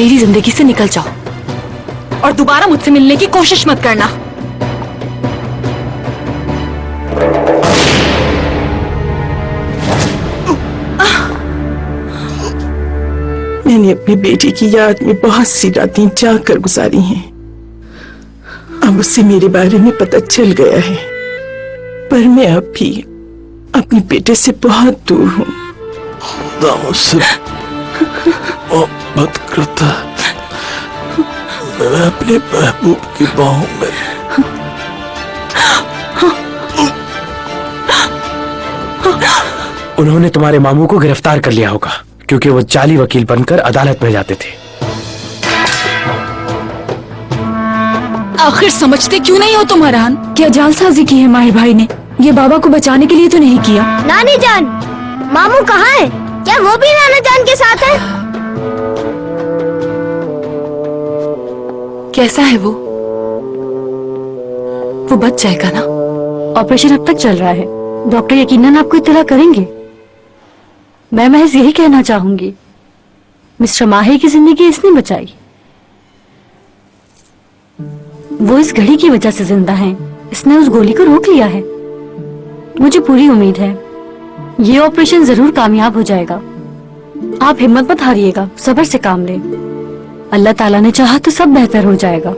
मेरी जिंदगी से निकल जाओ और दोबारा मुझसे मिलने की कोशिश मत करना। मैंने अपनी बेटी की याद में बहुत सी रातें जाग कर गुजारी हैं। अब उससे मेरे बारे में पता चल गया है, पर मैं अब भी अपने बेटे से बहुत दूर हूँ। खुदा मुझसे मोहब्बत करता है। मैं अपने महबूब की बाहों में। उन्होंने तुम्हारे मामू को गिरफ्तार कर लिया होगा, क्योंकि वो जाली वकील बनकर अदालत में जाते थे। आखिर समझते क्यों नहीं हो तुम अरहान? क्या जालसाजी की है माहिर भाई ने? ये बाबा को बचाने के लिए तो नहीं किया। नानी जान, मामू कहाँ है? क्या वो भी नाना जान के साथ है? कैसा है वो? वो बच जाएगा ना? ऑपरेशन अब तक चल रहा है, डॉक्टर यकीनन आपको इत्तला करेंगे। मैं महज यही कहना चाहूंगी, मिस्टर माहिर की जिंदगी इसने बचाई। वो इस घड़ी की वजह से जिंदा हैं। इसने उस गोली को रोक लिया है। मुझे पूरी उम्मीद है ये ऑपरेशन जरूर कामयाब हो जाएगा। आप हिम्मत मत हारिएगा, सब्र से काम लें। अल्लाह ताला ने चाहा तो सब बेहतर हो जाएगा।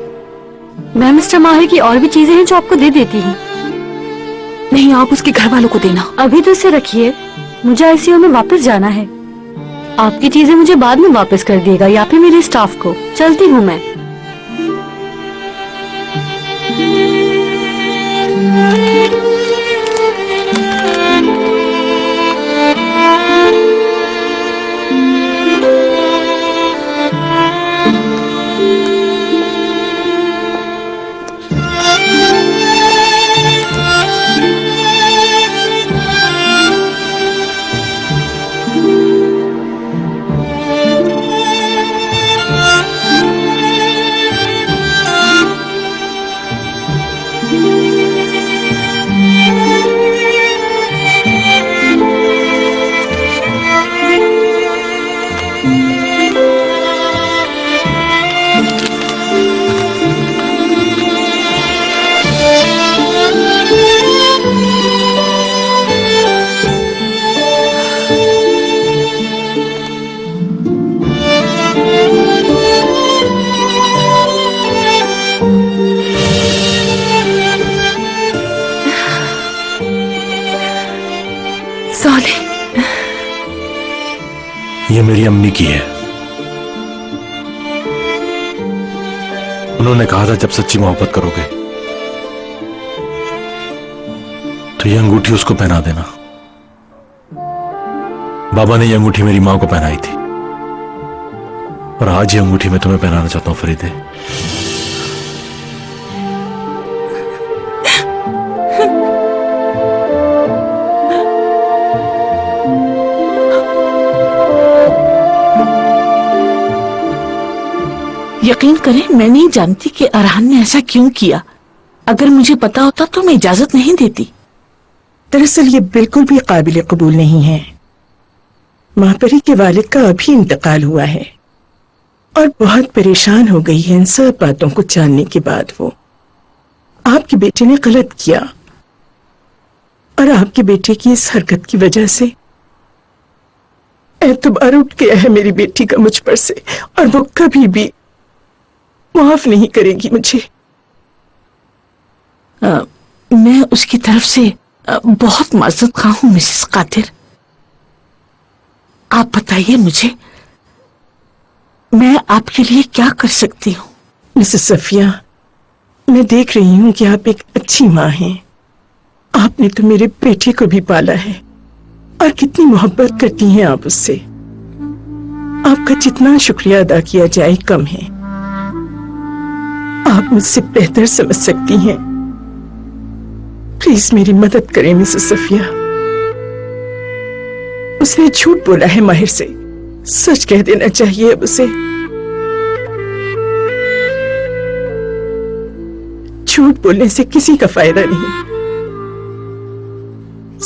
मैं मिस्टर माहिर की और भी चीजें हैं जो आपको दे देती हूँ। नहीं, आप उसके घर वालों को देना। अभी तो इसे रखिए, मुझे आईसीयू में वापस जाना है। आपकी चीजें मुझे बाद में वापस कर दिएगा या फिर मेरे स्टाफ को। चलती हूँ मैं। ये मेरी अम्मी की है। उन्होंने कहा था जब सच्ची मोहब्बत करोगे तो ये अंगूठी उसको पहना देना। बाबा ने ये अंगूठी मेरी मां को पहनाई थी और आज ये अंगूठी मैं तुम्हें पहनाना चाहता हूं फरीदे। यकीन करें, मैं नहीं जानती कि अरहान ने ऐसा क्यों किया। अगर मुझे पता होता तो मैं इजाजत नहीं देती। दरअसल ये बिल्कुल भी काबिल कबूल नहीं है। महापरी के वालिद का अभी इंतकाल हुआ है और बहुत परेशान हो गई है इन सब बातों को जानने के बाद। वो आपके बेटे ने गलत किया और आपके बेटे की इस हरकत की वजह से एतबार उठ गया है मेरी बेटी का मुझ पर से, और वो कभी भी माफ नहीं करेगी मुझे। मैं उसकी तरफ से बहुत माजरत खा हूं मिसेस कादिर। आप बताइए मुझे, मैं आपके लिए क्या कर सकती हूँ? मिसेस सफिया, मैं देख रही हूँ कि आप एक अच्छी माँ हैं। आपने तो मेरे बेटे को भी पाला है और कितनी मोहब्बत करती हैं आप उससे। आपका जितना शुक्रिया अदा किया जाए कम है। आप मुझसे बेहतर समझ सकती हैं। प्लीज मेरी मदद करें मिसेस सफिया। उसने झूठ बोला है माहिर से, सच कह देना चाहिए अब उसे। झूठ बोलने से किसी का फायदा नहीं,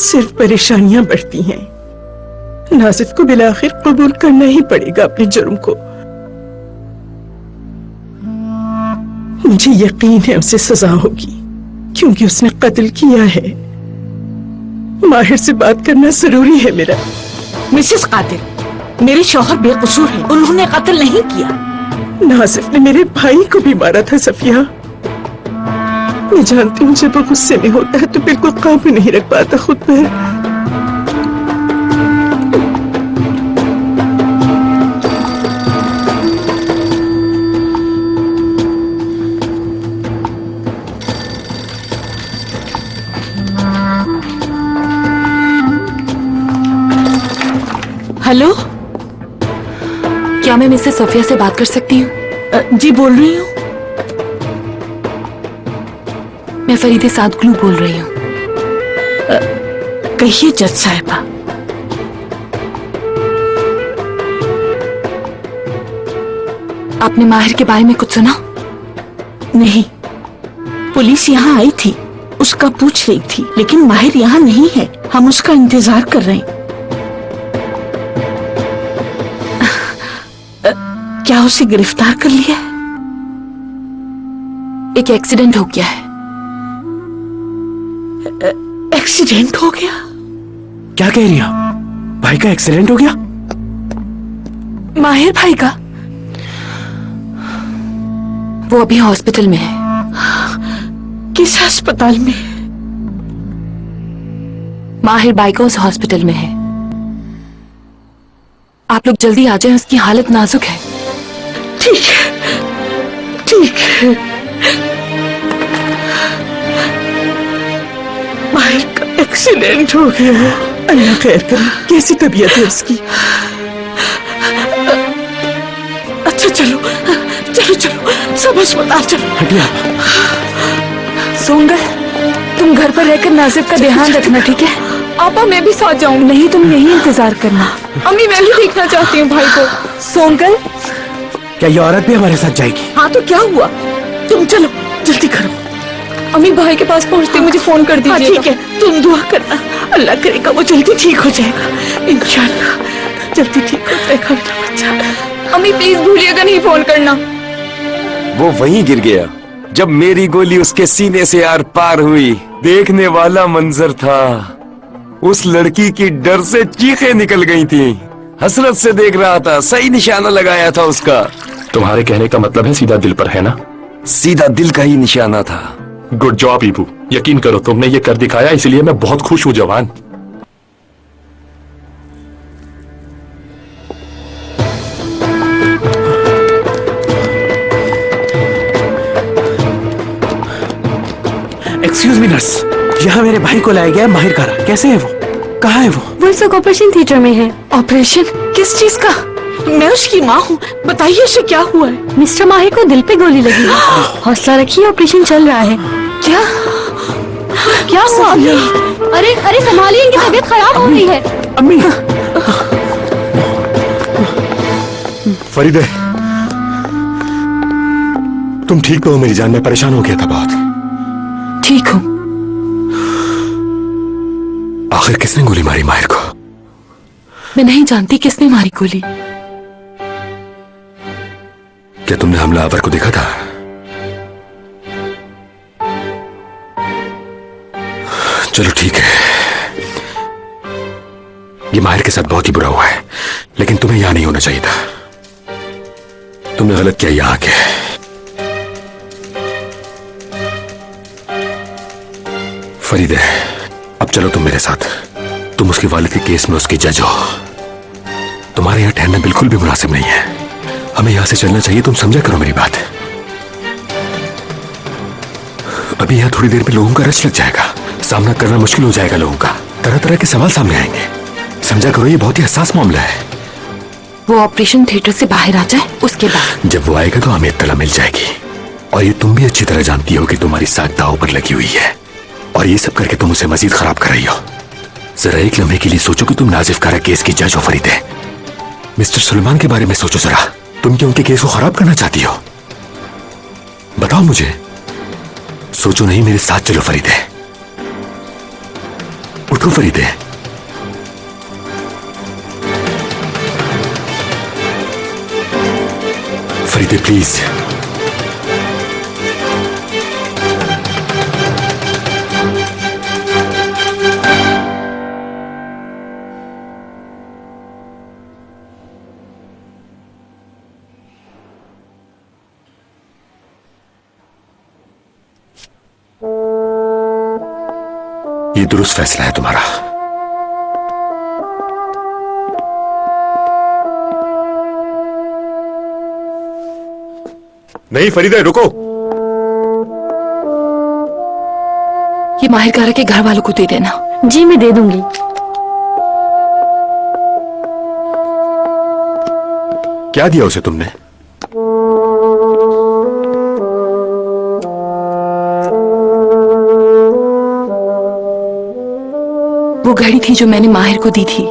सिर्फ परेशानियां बढ़ती हैं। नासिफ को बिलाखिर कबूल करना ही पड़ेगा अपने जुर्म को। मुझे यकीन है उसे सजा होगी, क्योंकि उसने कत्ल किया है। माहिर से बात करना जरूरी है मेरा। मिसेस कातिल, मेरे शौहर बेकसूर हैं, उन्होंने कत्ल नहीं किया। नासिफ ने मेरे भाई को भी मारा था सफिया। मैं जानती हूँ जब वो गुस्से में होता है तो बिल्कुल काबू नहीं रख पाता खुद पर। हेलो, क्या मैं मिसेस सोफिया से बात कर सकती हूँ? जी बोल रही हूँ। मैं फरीदे सादगलू बोल रही हूँ। कहिए जज साहिबा। आपने माहिर के बारे में कुछ सुना? नहीं, पुलिस यहाँ आई थी, उसका पूछ रही थी, लेकिन माहिर यहाँ नहीं है। हम उसका इंतजार कर रहे हैं। क्या उसे गिरफ्तार कर लिया है? एक एक्सीडेंट हो गया है। एक्सीडेंट हो गया? क्या कह रही हैं? भाई का एक्सीडेंट हो गया? माहिर भाई का? वो अभी हॉस्पिटल में है। किस अस्पताल में? माहिर भाई का उस हॉस्पिटल में है। आप लोग जल्दी आ जाएं, उसकी हालत नाजुक है। ठीक है, ठीक है। माहिर का एक्सीडेंट हो गया है। अल्लाह खैर करे। कैसी तबीयत है उसकी? अच्छा चलो चलो चलो, सब अस्पताल चलो। हटिए आप। सोंगल, तुम घर पर रहकर नासिफ का ध्यान रखना, ठीक है? आपा मैं भी साथ जाऊं। नहीं, तुम यही इंतजार करना। अम्मी मैं भी देखना चाहती हूँ भाई को। सोंगल, क्या ये औरत भी हमारे साथ जाएगी? हाँ तो क्या हुआ? तुम चलो, जल्दी करो। अम्मी भाई के पास पहुँचते मुझे फोन कर हाँ दीजिए। ठीक है, तुम दुआ करना, अल्लाह करेगा वो जल्दी ठीक हो जाएगा। इंशाल्लाह जल्दी ठीक हो जाएगा मेरा बच्चा। अम्मी प्लीज भूलिएगा नहीं फोन करना। वो वहीं गिर गया जब मेरी गोली उसके सीने से आर पार हुई। देखने वाला मंजर था। उस लड़की की डर से चीखें निकल गई थी। हसरत से देख रहा था, सही निशाना लगाया था उसका। तुम्हारे कहने का मतलब है सीधा दिल पर, है ना? सीधा दिल का ही निशाना था। Good job ईबू। यकीन करो तुमने ये कर दिखाया, इसलिए मैं बहुत खुश हूँ जवान। एक्सक्यूज मी नर्स, यहाँ मेरे भाई को लाया गया है माहिर कारा। कैसे है वो? कहाँ है वो? वो इस वक्त ऑपरेशन थिएटर में है। ऑपरेशन? किस चीज का? मैं उसकी माँ हूँ, बताइए उसे क्या हुआ है? मिस्टर माहिर को दिल पे गोली लगी है। हौसला रखिए, ऑपरेशन चल रहा है। क्या क्या हुआ? अरे अरे संभालिए, इनकी तबीयत खराब हो गई है। अम्मी, फरीदे, तुम ठीक तो हो? मेरी जान में परेशान हो गया था बहुत। ठीक हूँ। आखिर किसने गोली मारी माहिर को? मैं नहीं जानती किसने मारी गोली। क्या तुमने हमलावर को देखा था? चलो ठीक है, ये माहिर के साथ बहुत ही बुरा हुआ है, लेकिन तुम्हें यहां नहीं होना चाहिए था। तुमने गलत किया यहां आके। फरीदे, अब चलो तुम मेरे साथ। तुम उसके वालिद के केस में उसकी जज हो। तुम्हारे यहां ठहरना बिल्कुल भी मुनासिब नहीं है। हमें यहां से चलना चाहिए, तुम समझा करो मेरी बात। अभी यहां थोड़ी देर में लोगों का रश लग जाएगा, सामना करना मुश्किल हो जाएगा लोगों का। तरह तरह के सवाल सामने आएंगे। समझा करो, ये बहुत ही हसास मामला है। वो ऑपरेशन थिएटर से बाहर आ जाए, उसके बाद जब वो आएगा तो हमें इत्तला मिल जाएगी। और ये तुम भी अच्छी तरह जानती हो कि तुम्हारी साख दांव पर लगी हुई है, और ये सब करके तुम उसे मजीद खराब कर रही हो। जरा एक लम्हे के लिए सोचो कि तुम नाजिफ कारा केस की जज हो फरीदे। मिस्टर सुलेमान के बारे में सोचो जरा। तुम क्या उनके केस को खराब करना चाहती हो? बताओ मुझे। सोचो नहीं, मेरे साथ चलो फरीदे। उठो फरीदे। फरीदे प्लीज। ये दुरुस्त फैसला है तुम्हारा। नहीं फरीदा, रुको। ये माहिर कारा के घर वालों को दे देना। जी मैं दे दूंगी। क्या दिया उसे तुमने? वो घड़ी थी जो मैंने माहिर को दी थी।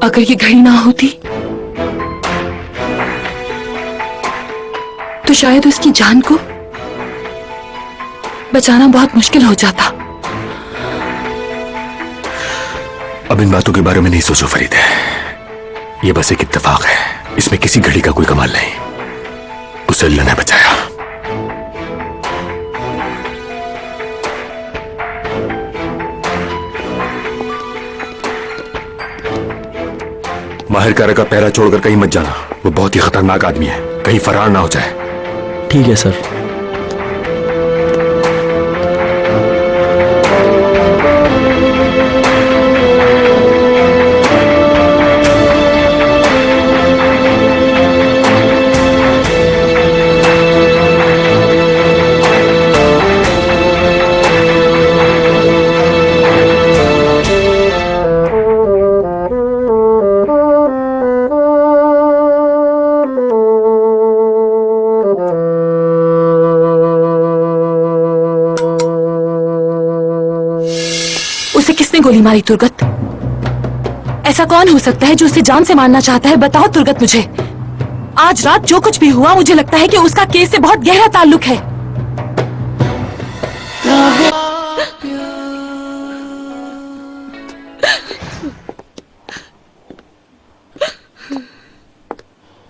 अगर ये घड़ी ना होती तो शायद उसकी जान को बचाना बहुत मुश्किल हो जाता। अब इन बातों के बारे में नहीं सोचो फरीदे, ये बस एक इत्तेफाक है, इसमें किसी घड़ी का कोई कमाल नहीं। उसे अल्लाह ने बचाया। माहिर कारा का पहरा छोड़कर कहीं मत जाना, वो बहुत ही खतरनाक आदमी है, कहीं फरार ना हो जाए। ठीक है सर। उसे किसने गोली मारी तुर्गत? ऐसा कौन हो सकता है जो उसे जान से मारना चाहता है? बताओ तुर्गत मुझे। आज रात जो कुछ भी हुआ मुझे लगता है कि उसका केस से बहुत गहरा ताल्लुक है।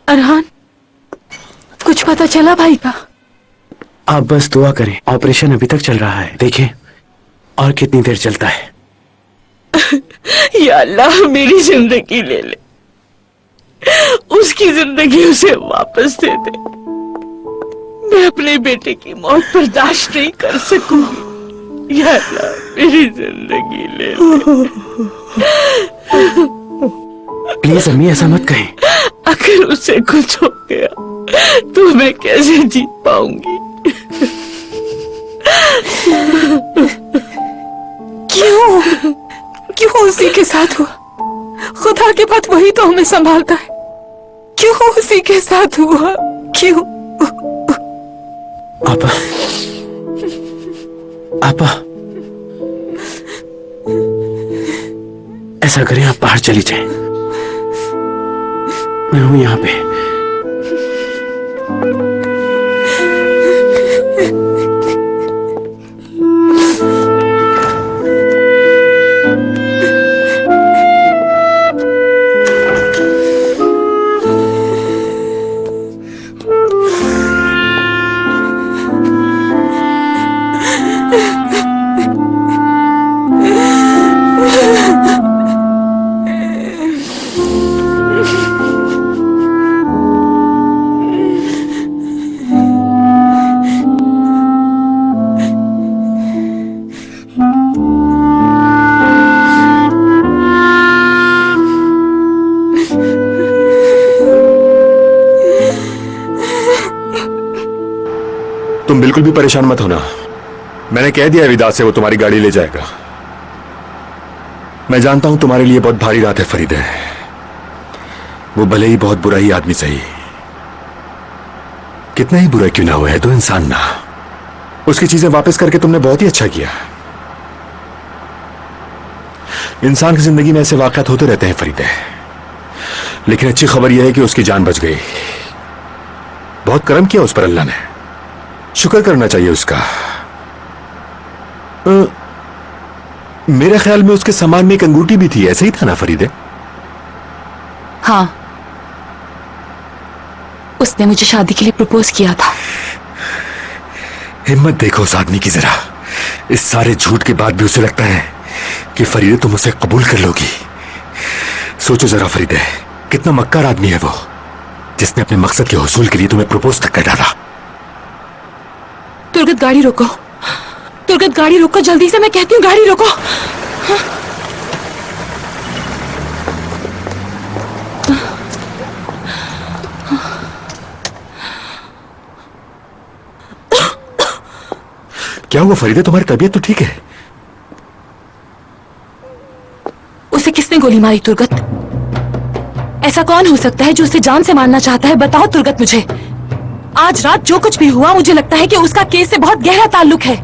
अरहान, कुछ पता चला भाई का? आप बस दुआ करें, ऑपरेशन अभी तक चल रहा है, देखें और कितनी देर चलता है। या अल्लाह मेरी जिंदगी ले ले, उसकी जिंदगी उसे वापस दे दे। मैं अपने बेटे की मौत बर्दाश्त नहीं कर सकूंगी। या अल्लाह मेरी जिंदगी ले ले। प्लीज अम्मी ऐसा मत कहें। अगर उसे कुछ हो गया तो मैं कैसे जीत पाऊंगी? क्यों? क्यों उसी के साथ हुआ? खुदा के बाद वही तो हमें संभालता है। क्यों उसी के साथ हुआ? क्यों? आपा, आपा, ऐसा करें आप बाहर चली जाएं, मैं हूं यहाँ पे। तुम बिल्कुल भी परेशान मत होना, मैंने कह दिया विदात से वो तुम्हारी गाड़ी ले जाएगा। मैं जानता हूं तुम्हारे लिए बहुत भारी रात है फरीदे, वो भले ही बहुत बुरा ही आदमी सही, कितना ही बुरा क्यों ना हो, है तो इंसान ना। उसकी चीजें वापस करके तुमने बहुत ही अच्छा किया। इंसान की जिंदगी में ऐसे वाकयात होते रहते हैं फरीदे, लेकिन अच्छी खबर यह है कि उसकी जान बच गई। बहुत करम किया उस पर अल्लाह ने, शुक्र करना चाहिए उसका। मेरे ख्याल में उसके सामान में एक अंगूठी भी थी, ऐसे ही था ना फरीदे? हाँ, उसने मुझे शादी के लिए प्रपोज किया था। हिम्मत देखो उस आदमी की जरा, इस सारे झूठ के बाद भी उसे लगता है कि फरीदे तुम उसे कबूल कर लोगी। सोचो जरा फरीदे, कितना मक्कार आदमी है वो, जिसने अपने मकसद के हुसूल के लिए तुम्हें प्रपोज तक कर डाला। तुर्गत गाड़ी रोको, तुर्गत गाड़ी रोको जल्दी से, मैं कहती हूँ गाड़ी रोको। क्या हुआ फरीदा, तुम्हारी तबीयत तो ठीक है? उसे किसने गोली मारी तुर्गत? ऐसा कौन हो सकता है जो उसे जान से मारना चाहता है? बताओ तुर्गत मुझे। आज रात जो कुछ भी हुआ मुझे लगता है कि उसका केस से बहुत गहरा ताल्लुक है।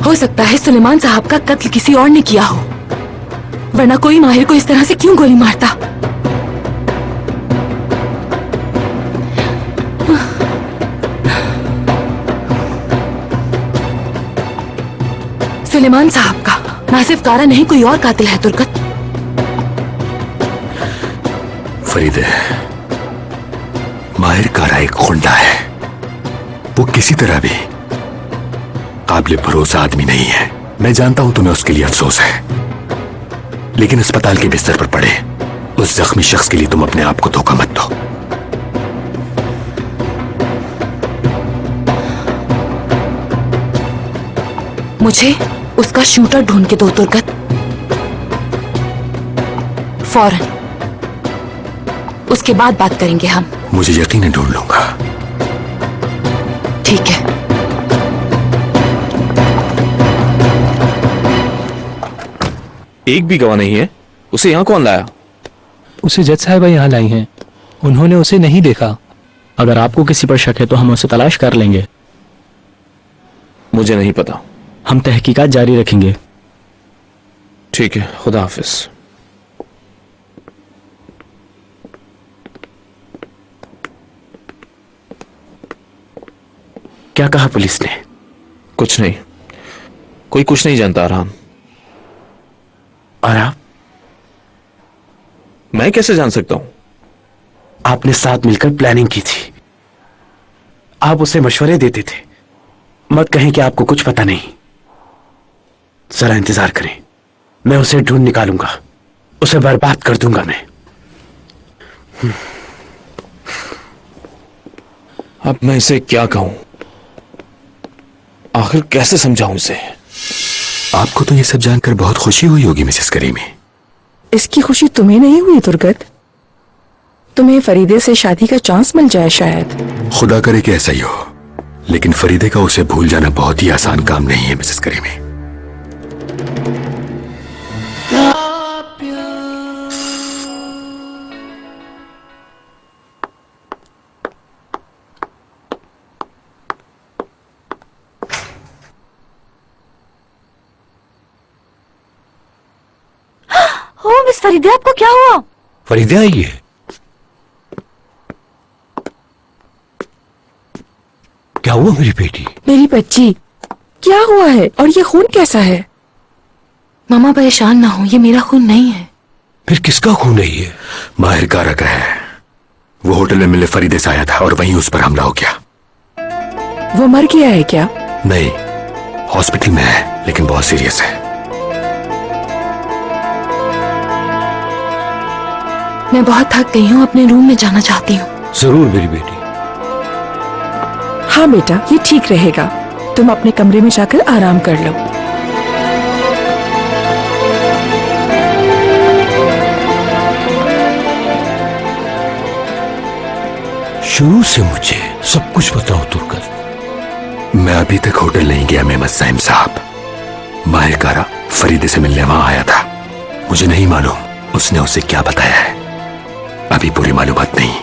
हो सकता है सुलेमान साहब का कत्ल किसी और ने किया हो, वरना कोई माहिर को इस तरह से क्यों गोली मारता? सुलेमान साहब का, नासिफ कारा नहीं कोई और कातिल है तुर्गत। फरीदे, माहिर कारा एक गुंडा है। वो किसी तरह भी काबिल भरोसा आदमी नहीं है। मैं जानता हूं तुम्हें उसके लिए अफसोस है, लेकिन अस्पताल के बिस्तर पर पड़े उस जख्मी शख्स के लिए तुम अपने आप को धोखा मत दो। मुझे उसका शूटर ढूंढ के दो तुर्गत, फौरन। उसके बाद बात करेंगे हम। मुझे यकीन ढूंढ लूंगा। ठीक है। एक भी गवाह नहीं है। उसे यहाँ कौन लाया? उसे जज साहिबा यहाँ लाई हैं। उन्होंने उसे नहीं देखा। अगर आपको किसी पर शक है तो हम उसे तलाश कर लेंगे। मुझे नहीं पता। हम तहकीकात जारी रखेंगे। ठीक है, खुदा हाफिज। क्या कहा पुलिस ने? कुछ नहीं, कोई कुछ नहीं जानता अरहान। और आप? मैं कैसे जान सकता हूं? आपने साथ मिलकर प्लानिंग की थी। आप उसे मशवरे देते थे। मत कहें कि आपको कुछ पता नहीं। जरा इंतजार करें, मैं उसे ढूंढ निकालूंगा। उसे बर्बाद कर दूंगा मैं। अब मैं इसे क्या कहूं? आखिर कैसे समझाऊं इसे? आपको तो ये सब जानकर बहुत खुशी हुई होगी मिसेस करीमी। इसकी खुशी तुम्हें नहीं हुई तुर्गत? तुम्हें फरीदे से शादी का चांस मिल जाए शायद। खुदा करे कि ऐसा ही हो, लेकिन फरीदे का उसे भूल जाना बहुत ही आसान काम नहीं है मिसेस करीमी। ओ मिस फरीदे, आपको क्या हुआ? फरीदे आई है। क्या हुआ मेरी बेटी? मेरी बच्ची, क्या हुआ है? और ये खून कैसा है? मामा परेशान ना हो, ये मेरा खून नहीं है। फिर किसका खून है ये? माहिर कारा का है। वो होटल में मिले फरीदे से आया था और वहीं उस पर हमला हो गया। वो मर गया है क्या? नहीं, हॉस्पिटल में है, लेकिन बहुत सीरियस है। मैं बहुत थक गई हूँ, अपने रूम में जाना चाहती हूँ। जरूर मेरी बेटी। हाँ बेटा, ये ठीक रहेगा। तुम अपने कमरे में जाकर आराम कर लो। शुरू से मुझे सब कुछ बताओ तुर्गत। मैं अभी तक होटल नहीं गया मेमत साइम साहब। माहिर कारा फरीदे से मिलने वहां आया था। मुझे नहीं मालूम उसने उसे क्या बताया है। अभी पूरी मालूमात नहीं।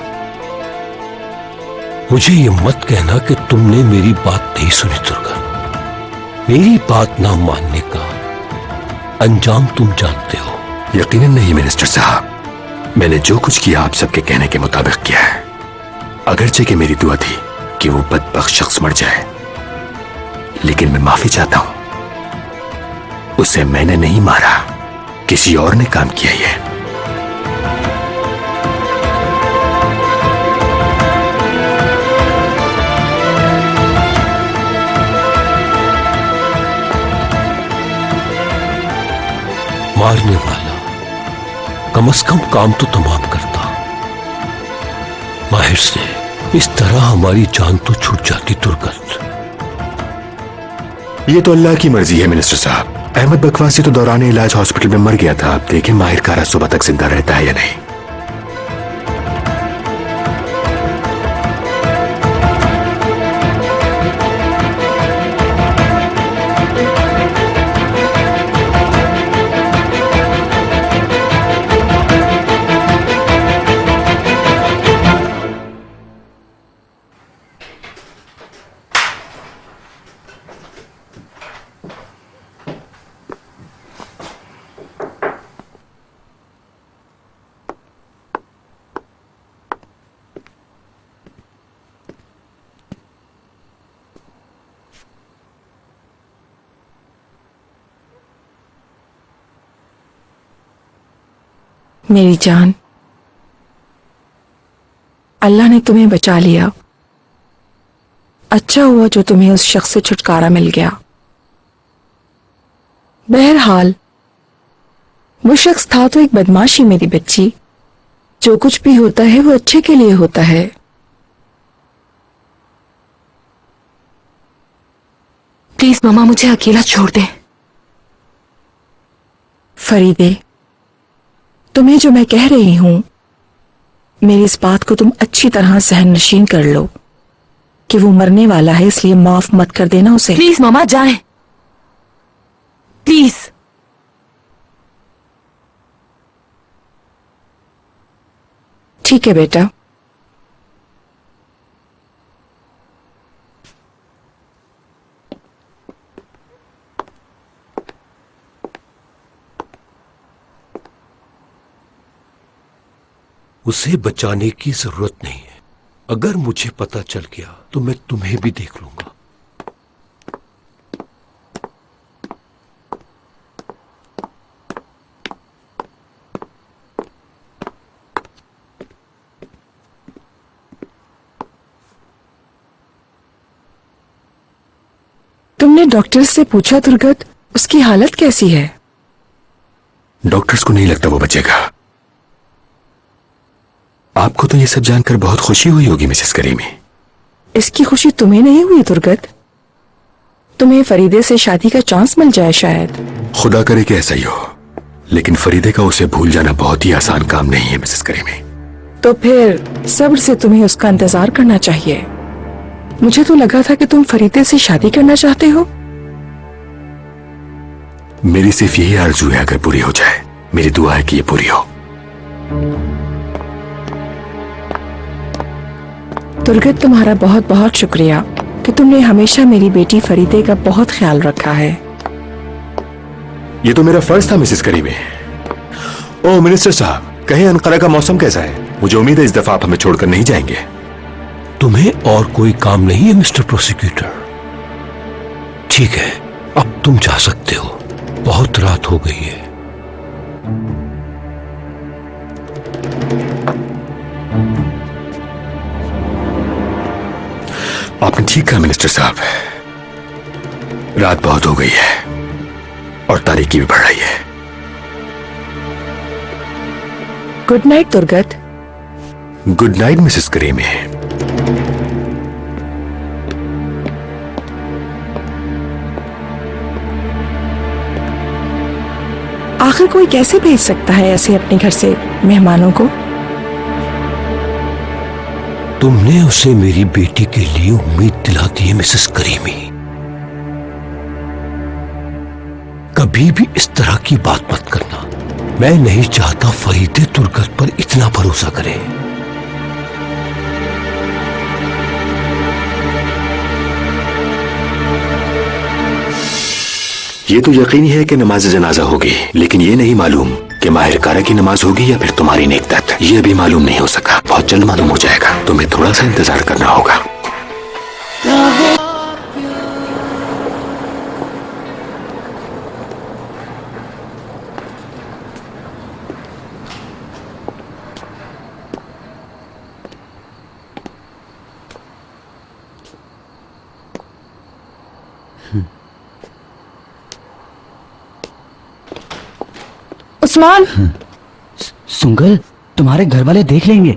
मुझे ये मत कहना कि तुमने मेरी बात नहीं सुनी तुर्गत। मेरी बात ना मानने का अंजाम तुम जानते हो। यकीनन नहीं मिनिस्टर साहब। मैंने जो कुछ किया आप सबके कहने के मुताबिक किया है। अगरचे कि मेरी दुआ थी कि वो बदबख्त शख्स मर जाए, लेकिन मैं माफी चाहता हूं। उसे मैंने नहीं मारा, किसी और ने काम किया ये। मारने वाला कम से कम काम तो तमाम करता। माहिर से इस तरह हमारी जान तो छूट जाती दुर्गत। ये तो अल्लाह की मर्जी है मिनिस्टर साहब। अहमद बकवासी तो दौरान इलाज हॉस्पिटल में मर गया था। अब देखें माहिर कारा सुबह तक जिंदा रहता है या नहीं। मेरी जान, अल्लाह ने तुम्हें बचा लिया। अच्छा हुआ जो तुम्हें उस शख्स से छुटकारा मिल गया। बहरहाल वो शख्स था तो एक बदमाशी मेरी बच्ची। जो कुछ भी होता है वो अच्छे के लिए होता है। प्लीज मामा मुझे अकेला छोड़ दे। फरीदे, तुम्हें जो मैं कह रही हूं, मेरी इस बात को तुम अच्छी तरह सहन नशीन कर लो कि वो मरने वाला है, इसलिए माफ मत कर देना उसे। प्लीज मामा जाएं, प्लीज। ठीक है बेटा। उसे बचाने की जरूरत नहीं है। अगर मुझे पता चल गया तो मैं तुम्हें भी देख लूंगा। तुमने डॉक्टर से पूछा दुर्गत, उसकी हालत कैसी है? डॉक्टर्स को नहीं लगता वो बचेगा। आपको तो ये सब जानकर बहुत खुशी हुई होगी मिसेस करीमी। इसकी खुशी तुम्हें नहीं हुई दुर्गत? तुम्हें फरीदे से शादी का चांस मिल जाए शायद। खुदा करे कि ऐसा ही हो, लेकिन फरीदे का उसे भूल जाना बहुत ही आसान काम नहीं है मिसेस करीमी। तो फिर सब्र से तुम्हें उसका इंतजार करना चाहिए। मुझे तो लगा था कि तुम फरीदे से शादी करना चाहते हो। मेरी सिर्फ यही आरज़ू है, अगर पूरी हो जाए। मेरी दुआ है कि ये पूरी हो। दुर्गत, तुम्हारा बहुत बहुत शुक्रिया कि तुमने हमेशा मेरी बेटी फरीदे का बहुत ख्याल रखा है। ये तो मेरा फर्ज था मिसेस करीमी। ओह मिनिस्टर साहब, कहें अनकरा का मौसम कैसा है? मुझे उम्मीद है इस दफा आप हमें छोड़कर नहीं जाएंगे। तुम्हें और कोई काम नहीं है मिस्टर प्रोसिक्यूटर? ठीक है, अब तुम जा सकते हो। बहुत रात हो गई है। आपने ठीक कहा मिनिस्टर साहब, रात बहुत हो गई है और तारीकी भी बढ़ रही है। Good night Durgat. Good night Mrs Karimi. आखिर कोई कैसे भेज सकता है ऐसे अपने घर से मेहमानों को? तुमने उसे मेरी बेटी के लिए उम्मीद दिला दी है मिसेस करीमी। कभी भी इस तरह की बात मत करना। मैं नहीं चाहता फरीदे दुर्गत पर इतना भरोसा करे। ये तो यकीनी है कि नमाज जनाजा होगी, लेकिन ये नहीं मालूम कि माहिर कारा की नमाज होगी या फिर तुम्हारी नेकदत। ये भी मालूम नहीं हो सका। बहुत जल्द मालूम हो जाएगा। तुम्हें थोड़ा सा इंतजार करना होगा। उस्मान, सुंगल, तुम्हारे घर वाले देख लेंगे।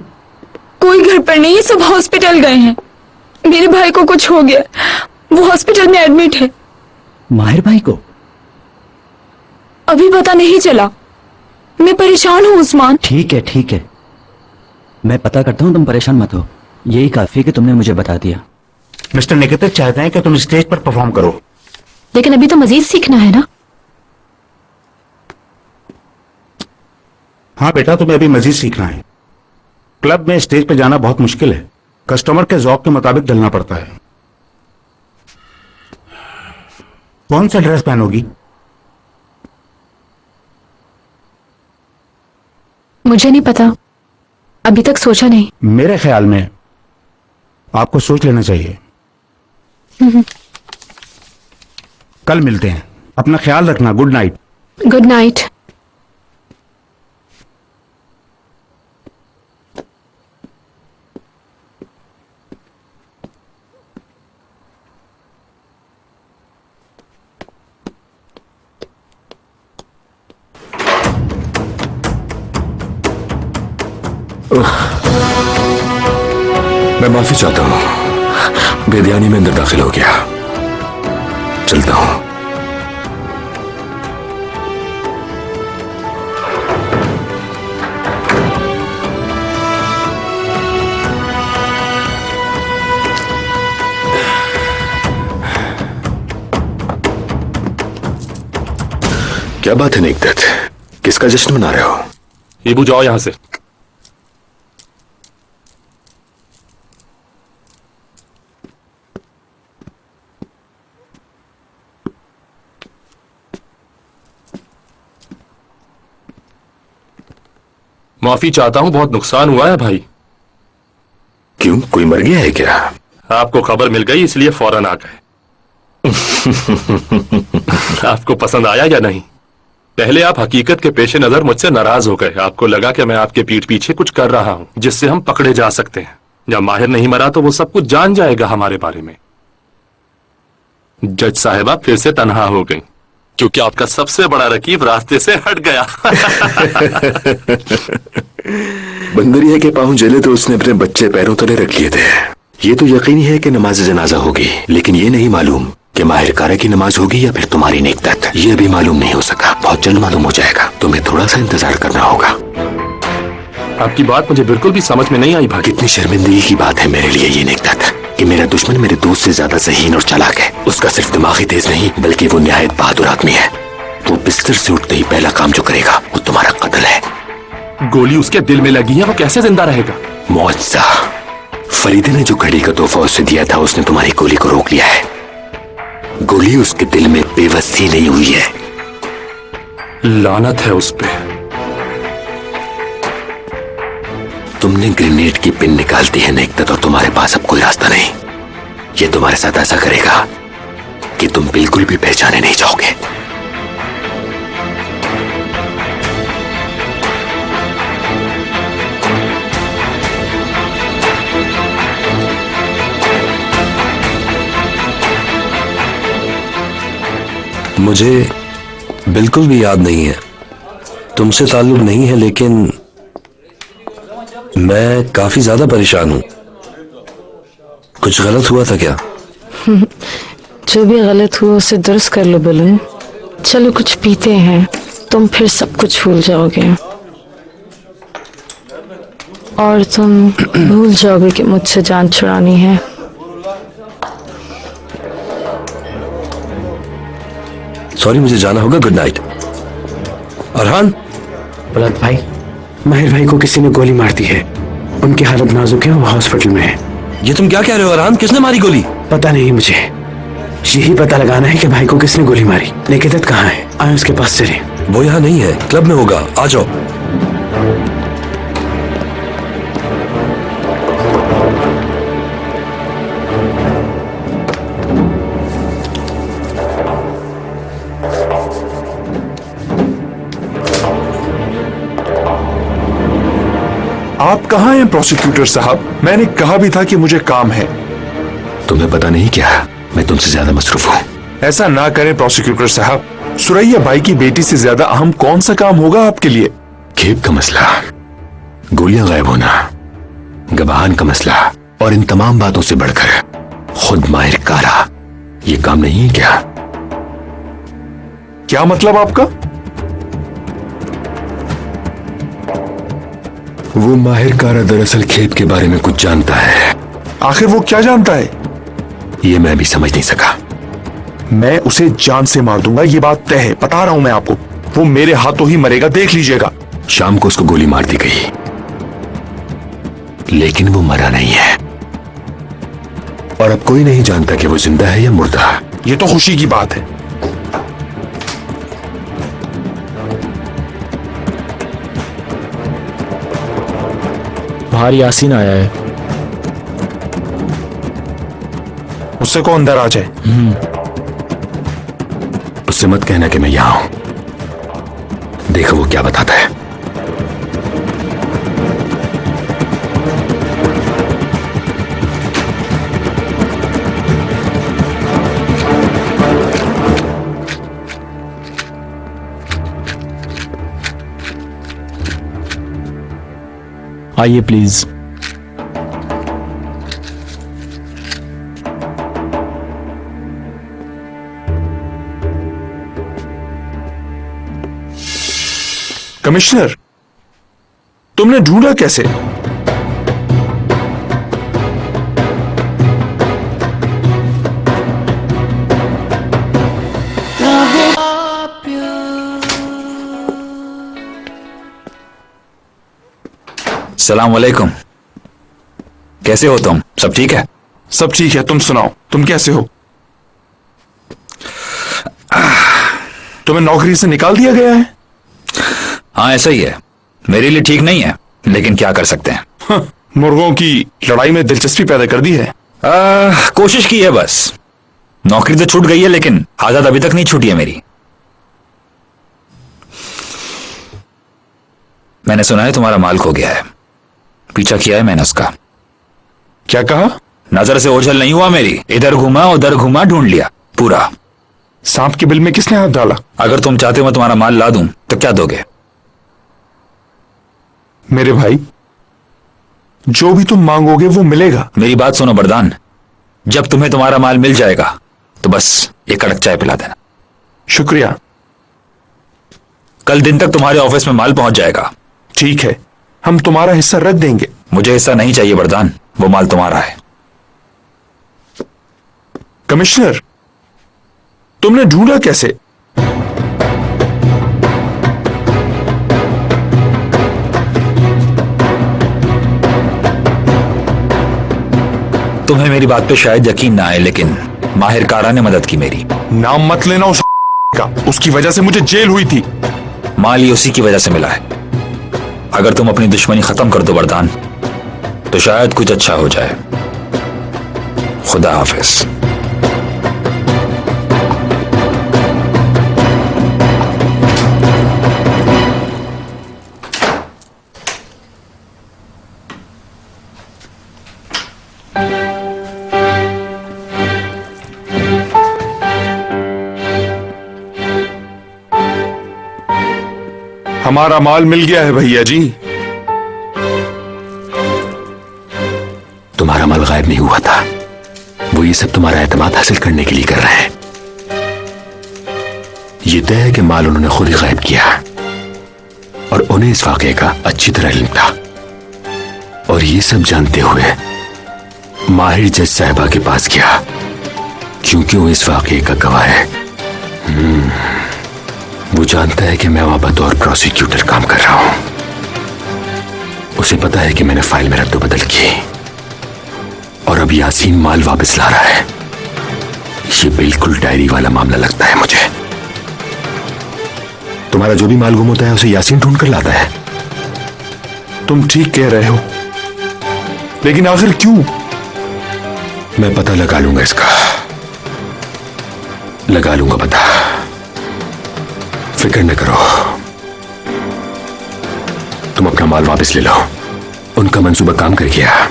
कोई घर घर पर नहीं, सब हॉस्पिटल गए हैं। मेरे भाई को कुछ हो गया, वो हॉस्पिटल में एडमिट है। माहिर भाई को अभी पता नहीं चला। मैं परेशान हूँ उस्मान। ठीक है, मैं पता करता हूँ, तुम परेशान मत हो। यही काफी है कि तुमने मुझे बता दिया। मिस्टर निकेतन चाहते हैं कि तुम स्टेज पर परफॉर्म करो। लेकिन अभी तो मजीद सीखना है ना। हाँ बेटा, तुम्हें अभी मजीद सीखना है। क्लब में स्टेज पर जाना बहुत मुश्किल है, कस्टमर के ज़ौक के मुताबिक ढलना पड़ता है। कौन सा ड्रेस पहनोगी? मुझे नहीं पता, अभी तक सोचा नहीं। मेरे ख्याल में आपको सोच लेना चाहिए। कल मिलते हैं, अपना ख्याल रखना। Good night. Good night. मैं माफी चाहता हूं, बेध्यानी में अंदर दाखिल हो गया। चलता हूं। क्या बात है नेकदत्त, किसका जश्न मना रहे हो? ईबू जाओ यहां से। माफी चाहता हूं, बहुत नुकसान हुआ है भाई। क्यों, कोई मर गया है क्या? आपको खबर मिल गई इसलिए फौरन आ गए। आपको पसंद आया या नहीं? पहले आप हकीकत के पेश नजर मुझसे नाराज हो गए। आपको लगा कि मैं आपके पीठ पीछे कुछ कर रहा हूं जिससे हम पकड़े जा सकते हैं। जब माहिर नहीं मरा तो वो सब कुछ जान जाएगा हमारे बारे में। जज साहिबा फिर से तन्हा हो गई क्योंकि आपका सबसे बड़ा रकीब रास्ते से हट गया। बंदरिया के पांव जले तो उसने अपने बच्चे पैरों तले रख लिए थे। ये तो यकीनी है कि नमाज जनाजा होगी, लेकिन ये नहीं मालूम कि माहिर कारा की नमाज होगी या फिर तुम्हारी नेकदत। ये अभी मालूम नहीं हो सका, बहुत जल्द मालूम हो जाएगा। तुम्हें थोड़ा सा इंतजार करना होगा। आपकी बात मुझे बिल्कुल भी समझ में नहीं आई भाई। कितनी शर्मिंदगी की बात है मेरे लिए ये नेकदत कि मेरा दुश्मन मेरे दोस्त से ज्यादा ज़हीन और चालाक है। उसका सिर्फ दिमाग ही तेज नहीं बल्कि वो निहायत बहादुर आदमी है। वो बिस्तर से उठते ही पहला काम जो करेगा वो तुम्हारा कत्ल है। गोली उसके दिल में लगी है, वो कैसे जिंदा रहेगा? मुअज्जा, फरीदे ने जो घड़ी का तोहफा उसे दिया था उसने तुम्हारी गोली को रोक लिया है। गोली उसके दिल में बेबसी नहीं हुई है। लानत है उस पे। तुमने ग्रेनेड की पिन निकाल दी है नेकदत और तुम्हारे पास अब कोई रास्ता नहीं। ये तुम्हारे साथ ऐसा करेगा कि तुम बिल्कुल भी पहचाने नहीं जाओगे। मुझे बिल्कुल भी याद नहीं है, तुमसे ताल्लुक नहीं है, लेकिन मैं काफी ज्यादा परेशान हूं। कुछ गलत हुआ था क्या? जो भी गलत हुआ उसे दुरुस्त कर लो बुलंद। चलो कुछ पीते हैं, तुम फिर सब कुछ भूल जाओगे और तुम भूल जाओगे कि मुझसे जान छुड़ानी है। सॉरी, मुझे जाना होगा। Good night. अरहान। बुलंद भाई, माहिर भाई को किसी ने गोली मार दी है। उनकी हालत नाजुक है, वो हॉस्पिटल में है। ये तुम क्या कह रहे हो अरहान? किसने मारी गोली? पता नहीं मुझे, यही पता लगाना है कि भाई को किसने गोली मारी। निकेतन कहाँ है? आए उसके पास चले। वो यहाँ नहीं है, क्लब में होगा, आ जाओ। आप कहाँ हैं प्रोसिक्यूटर साहब? मैंने कहा भी था कि मुझे काम है। तुम्हें पता नहीं क्या, मैं तुमसे ज्यादा मसरूफ हूँ। ऐसा ना करें प्रोसिक्यूटर साहब, सुरैया भाई की बेटी से ज्यादा अहम कौन सा काम होगा आपके लिए? खेप का मसला, गोलियां गायब होना, गवाहान का मसला और इन तमाम बातों से बढ़कर खुद माहिर कारा ये काम नहीं है क्या? क्या मतलब आपका? वो माहिर कारा दरअसल खेत के बारे में कुछ जानता है। आखिर वो क्या जानता है? ये मैं भी समझ नहीं सका। मैं उसे जान से मार दूंगा, ये बात तय है, बता रहा हूं मैं आपको। वो मेरे हाथों ही मरेगा, देख लीजिएगा। शाम को उसको गोली मार दी गई, लेकिन वो मरा नहीं है और अब कोई नहीं जानता कि वो जिंदा है या मुर्दा। ये तो खुशी की बात है। बाहर यासीन आया है। उससे को अंदर आ जाए। उससे मत कहना कि मैं यहां हूं। देखो वो क्या बताता है। आइए प्लीज। कमिश्नर, तुमने ढूंढा कैसे? सलाम वालेकुम। कैसे हो तुम? सब ठीक है? सब ठीक है, तुम सुनाओ, तुम कैसे हो? तुम्हें नौकरी से निकाल दिया गया है? हाँ ऐसा ही है। मेरे लिए ठीक नहीं है, लेकिन क्या कर सकते हैं। मुर्गों की लड़ाई में दिलचस्पी पैदा कर दी है। कोशिश की है बस। नौकरी तो छूट गई है, लेकिन आजाद अभी तक नहीं छूटी है मेरी। मैंने सुना है तुम्हारा माल खो गया है। पीछा किया है मैंने उसका। क्या कहा? नजर से ओझल नहीं हुआ मेरी। इधर घुमा उधर घुमा, ढूंढ लिया पूरा। सांप के बिल में किसने हाथ डाला? अगर तुम चाहते हो मैं तुम्हारा माल ला दूं तो क्या दोगे? मेरे भाई, जो भी तुम मांगोगे वो मिलेगा। मेरी बात सुनो बरदान, जब तुम्हें तुम्हारा माल मिल जाएगा तो बस एक कड़क चाय पिला देना। शुक्रिया। कल दिन तक तुम्हारे ऑफिस में माल पहुंच जाएगा। ठीक है, हम तुम्हारा हिस्सा रख देंगे। मुझे हिस्सा नहीं चाहिए बरदान, वो माल तुम्हारा है। कमिश्नर, तुमने ढूंढा कैसे? तुम्हें मेरी बात पे शायद यकीन ना आए, लेकिन माहिर कारा ने मदद की मेरी। नाम मत लेना उस का, उसकी वजह से मुझे जेल हुई थी। माल ही उसी की वजह से मिला है। अगर तुम अपनी दुश्मनी खत्म कर दो बरदान, तो शायद कुछ अच्छा हो जाए। खुदा हाफिज। हमारा माल मिल गया है भैया जी। तुम्हारा माल गायब नहीं हुआ था। वो ये सब तुम्हारा एतमाद हासिल करने के लिए कर रहे हैं। ये तय है कि माल उन्होंने खुद ही गायब किया और उन्हें इस वाकये का अच्छी तरह इल्म था। और ये सब जानते हुए माहिर जज साहिबा के पास गया, क्योंकि वो इस वाकये का गवाह है। वो जानता है कि मैं वहां बतौर प्रोसिक्यूटर काम कर रहा हूं। उसे पता है कि मैंने फाइल में रद्दोबदल की और अब यासीन माल वापस ला रहा है। ये बिल्कुल डायरी वाला मामला लगता है मुझे। तुम्हारा जो भी माल गुम होता है उसे यासीन ढूंढ कर लाता है। तुम ठीक कह रहे हो, लेकिन आखिर क्यों? मैं पता लगा लूंगा इसका, लगा लूंगा पता। फिक्र न करो, तुम अपना माल वापस ले लो। उनका मंसूबा काम कर गया,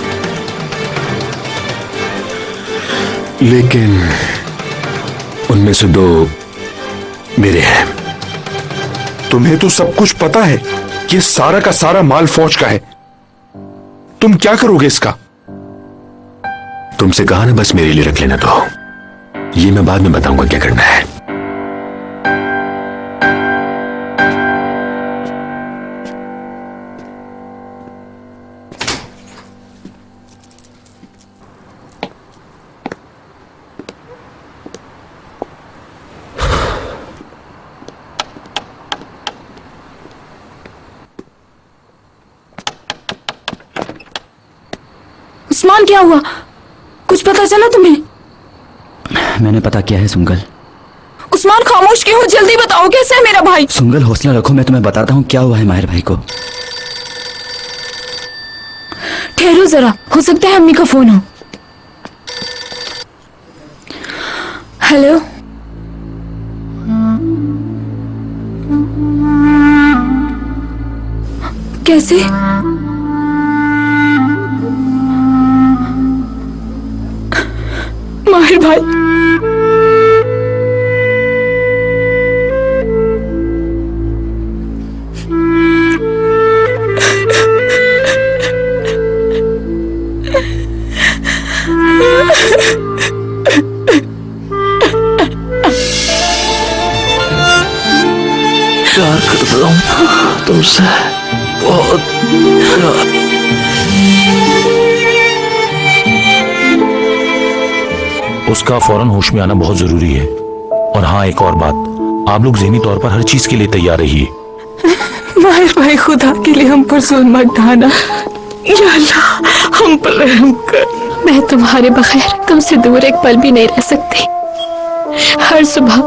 लेकिन उनमें से 2 मेरे हैं। तुम्हें तो सब कुछ पता है कि सारा का सारा माल फौज का है। तुम क्या करोगे इसका? तुमसे कहा ना बस मेरे लिए रख लेना, तो ये मैं बाद में बताऊंगा क्या करना है। उस्मान, क्या हुआ? कुछ पता चला तुम्हें? मैंने पता किया है सुंगल। उस्मान, खामोश क्यों हो? जल्दी बताओ, कैसा है मेरा भाई? सुंगल हौसला रखो, मैं तुम्हें बताता हूँ क्या हुआ है माहिर भाई को। ठहरो जरा, हो सकता है अम्मी का फोन हो। हेलो, कैसे? माहिर भाई, प्यार करता हूँ तुमसे बहुत प्यार। उसका फौरन होश में आना बहुत जरूरी है। और हाँ, एक और बात, आप लोग ज़हनी तौर पर हर चीज के लिए तैयार रहिए। माहिर भाई, खुदा के लिए हम पर जुल्म मत ढाना। या अल्लाह, हम पर रहम कर। मैं तुम्हारे बगैर तुमसे दूर एक पल भी नहीं रह सकती। हर सुबह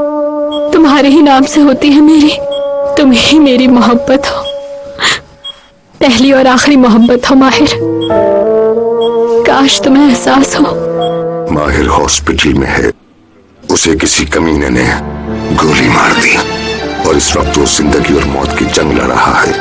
तुम्हारे ही नाम से होती है मेरी। तुम ही मेरी मोहब्बत हो, पहली और आखिरी मोहब्बत हो माहिर। काश तुम्हें एहसास हो। माहिर हॉस्पिटल में है, उसे किसी कमीने ने गोली मार दी और इस वक्त वो जिंदगी और मौत की जंग लड़ रहा है।